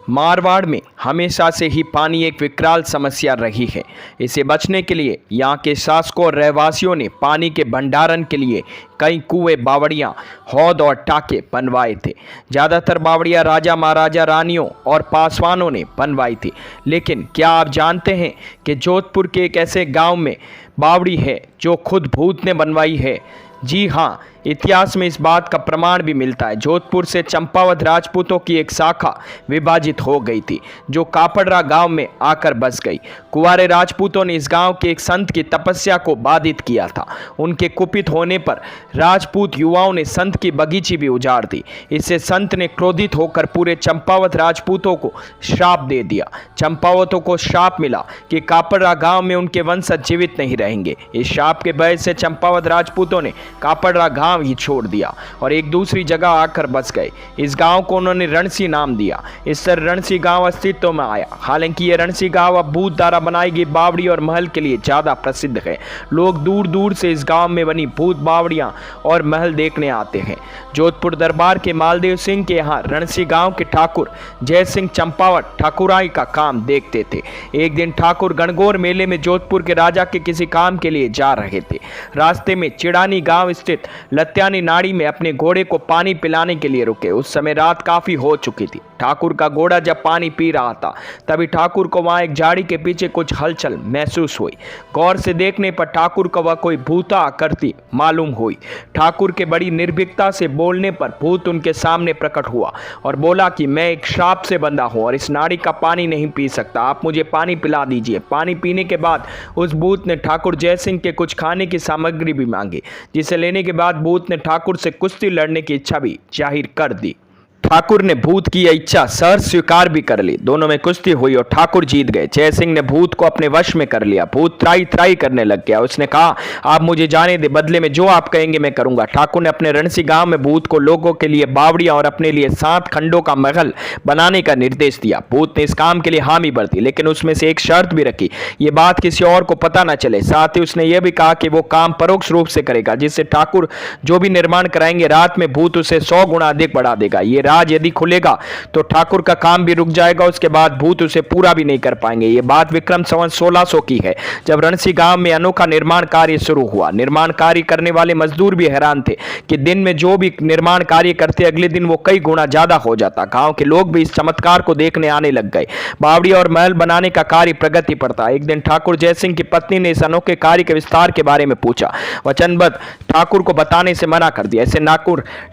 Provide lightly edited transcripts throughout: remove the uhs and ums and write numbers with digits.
मारवाड़ में हमेशा से ही पानी एक विकराल समस्या रही है। इसे बचने के लिए यहाँ के शासकों और रहवासियों ने पानी के भंडारण के लिए कई कुएं, बावड़ियाँ, हौद और टाके बनवाए थे। ज़्यादातर बावड़ियाँ राजा, महाराजा, रानियों और पासवानों ने बनवाई थी। लेकिन क्या आप जानते हैं कि जोधपुर के एक ऐसे गांव में बावड़ी है जो खुद भूत ने बनवाई है? जी हाँ, इतिहास में इस बात का प्रमाण भी मिलता है। जोधपुर से चंपावत राजपूतों की एक शाखा विभाजित हो गई थी जो कापड़रा गांव में आकर बस गई। कुंवारे राजपूतों ने इस गांव के एक संत की तपस्या को बाधित किया था। उनके कुपित होने पर राजपूत युवाओं ने संत की बगीची भी उजाड़ दी। इससे संत ने क्रोधित होकर पूरे चंपावत राजपूतों को श्राप दे दिया। चंपावतों को श्राप मिला कि कापड़रा गांव में उनके वंशज जीवित नहीं रहेंगे। इस श्राप के भय से चंपावत राजपूतों ने कापड़रा गांव ही छोड़ दिया और एक दूसरी जगह आकर बस गए। इस गांव को उन्होंने रणसी नाम दिया। इससे रणसी गांव अस्तित्व में आया। हालांकि ये रणसी गांव अब भूत द्वारा बनाई गई बावड़ी और महल के लिए ज्यादा प्रसिद्ध है। लोग दूर दूर से इस गांव में बनी भूत बावड़ियां और महल देखने आते हैं। जोधपुर दरबार के मालदेव सिंह के यहाँ रणसी गांव के ठाकुर जय सिंह चंपावत ठाकुराई का काम देखते थे। एक दिन ठाकुर गणगौर मेले में जोधपुर के राजा के किसी काम के लिए जा रहे थे। रास्ते में चिड़ानी गांव स्थित लत्यानी नाड़ी में अपने घोड़े को पानी पिलाने के लिए रुके। उस समय रात काफी हो चुकी थी। ठाकुर का घोड़ा जब पानी पी रहा था तभी ठाकुर को वहां एक झाड़ी के पीछे कुछ हलचल महसूस हुई। गौर से देखने पर ठाकुर को वह कोई भूता आकृति मालूम हुई। ठाकुर के बड़ी निर्भीकता से बोलने पर भूत उनके सामने प्रकट हुआ और बोला कि मैं एक श्राप से बंधा हूं और इस नाड़ी का पानी नहीं पी सकता। आप मुझे पानी पिला दीजिए। पानी पीने के बाद उस भूत ने ठाकुर जय सिंह के कुछ खाने की सामग्री भी मांगी, जिसे लेने के बाद भूत ने ठाकुर से कुश्ती लड़ने की इच्छा भी जाहिर कर दी। ठाकुर ने भूत की यह इच्छा सहर्ष स्वीकार भी कर ली। दोनों में कुश्ती हुई और ठाकुर जीत गए। जय सिंह ने भूत को अपने वश में कर लिया। भूत त्राई त्राई करने लग गया। उसने कहा, आप मुझे जाने दे, बदले में जो आप कहेंगे मैं करूंगा। ठाकुर ने अपने रणसी गांव में भूत को लोगों के लिए बावड़ियां और अपने लिए 7 खंडों का महल बनाने का निर्देश दिया। भूत ने इस काम के लिए हामी भरती, लेकिन उसमें से एक शर्त भी रखी, ये बात किसी और को पता न चले। साथ ही उसने यह भी कहा कि वो काम परोक्ष रूप से करेगा, जिससे ठाकुर जो भी निर्माण कराएंगे रात में भूत उसे 100 गुना अधिक बढ़ा देगा। ये राज यदि खुलेगा तो ठाकुर का काम भी रुक जाएगा। उसके बाद भूत उसे पूरा भी नहीं कर पाएंगे। ये बात विक्रम संवत 1600 की है, जब रणसी गांव में अनोखा निर्माण कार्य शुरू हुआ। निर्माण कार्य करने वाले मजदूर भी हैरान थे कि दिन में जो भी निर्माण कार्य करते अगले दिन वो कई गुना ज्यादा हो जाता। गांव के लोग भी इस चमत्कार को देखने आने लग गए। बावड़ी और महल बनाने का कार्य प्रगति पड़ता। एक दिन ठाकुर जय सिंह की पत्नी ने इस अनोखे कार्य के विस्तार के बारे में पूछा। वचनबद्ध ठाकुर को बताने से मना कर दिया। ऐसे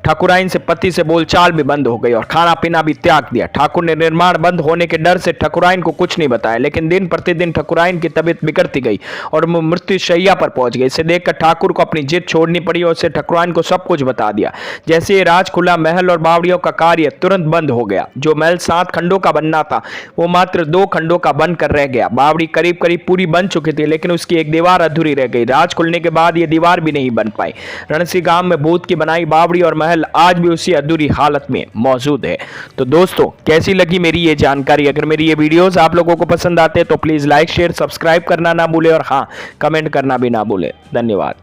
ठाकुराइन से पति से बोलचाल भी बंद हो गई और खाना पीना भी त्याग दिया। ठाकुर ने निर्माण बंद होने के डर से ठाकुराइन को कुछ नहीं बताया, लेकिन दिन प्रतिदिन ठाकुराइन की तबीयत बिगड़ती गई और वो मृत्यु शैया पर पहुंच गई। इसे देखकर ठाकुर को अपनी जिद छोड़नी पड़ी और उसे ठाकुराइन को सब कुछ बता दिया। जैसे ये राज खुला, महल और बावड़ियों का कार्य तुरंत बंद हो गया। जो महल 7 खंडों का बनना था वो मात्र 2 खंडों का बनकर रह गया। बावड़ी करीब करीब पूरी बन चुकी थी, लेकिन उसकी एक दीवार अधूरी रह गई। राज खुलने के बाद ये दीवार भी नहीं बन पाई। रणसी गांव में भूत की बनाई बावड़ी और महल आज भी उसी अधूरी हालत में मौजूद है। तो दोस्तों, कैसी लगी मेरी ये जानकारी? अगर मेरी ये वीडियोस आप लोगों को पसंद आते हैं तो प्लीज लाइक, शेयर, सब्सक्राइब करना ना भूले और हाँ, कमेंट करना भी ना भूले। धन्यवाद।